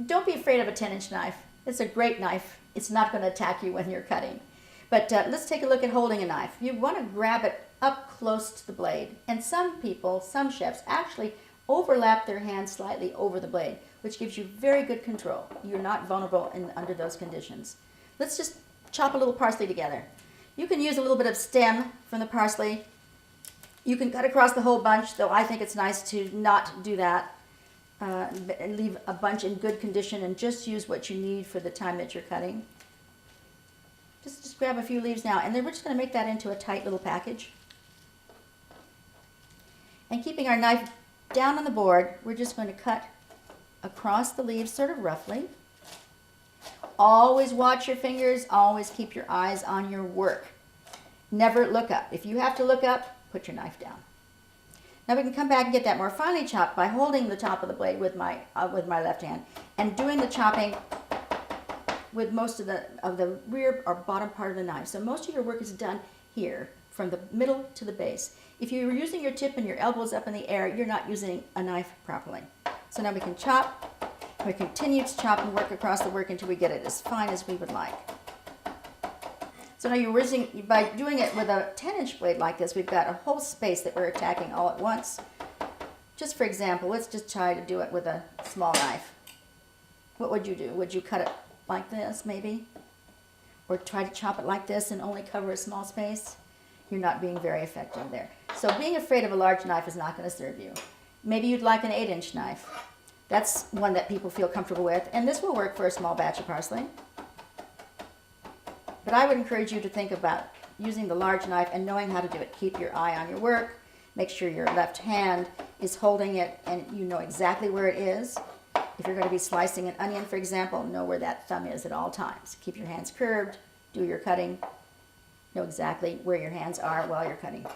don't be afraid of a 10-inch knife. It's a great knife. It's not going to attack you when you're cutting. But let's take a look at holding a knife. You want to grab it up close to the blade. And some people, some chefs, actually overlap their hands slightly over the blade, which gives you very good control. You're not vulnerable under those conditions. Let's just chop a little parsley together. You can use a little bit of stem from the parsley. You can cut across the whole bunch, though I think it's nice to not do that. Leave a bunch in good condition and just use what you need for the time that you're cutting. Just grab a few leaves now, and then we're just going to make that into a tight little package. And keeping our knife down on the board, we're just going to cut across the leaves sort of roughly. Always watch your fingers, always keep your eyes on your work. Never look up. If you have to look up, put your knife down. Now we can come back and get that more finely chopped by holding the top of the blade with my left hand and doing the chopping with most of the rear or bottom part of the knife. So most of your work is done here, from the middle to the base. If you're using your tip and your elbows up in the air, you're not using a knife properly. So now we can chop. We continue to chop and work across the work until we get it as fine as we would like. So now by doing it with a 10-inch blade like this, we've got a whole space that we're attacking all at once. Just for example, let's just try to do it with a small knife. What would you do? Would you cut it like this, maybe? Or try to chop it like this and only cover a small space? You're not being very effective there. So being afraid of a large knife is not going to serve you. Maybe you'd like an 8-inch knife. That's one that people feel comfortable with, and this will work for a small batch of parsley. But I would encourage you to think about using the large knife and knowing how to do it. Keep your eye on your work. Make sure your left hand is holding it and you know exactly where it is. If you're going to be slicing an onion, for example, know where that thumb is at all times. Keep your hands curved. Do your cutting. Know exactly where your hands are while you're cutting.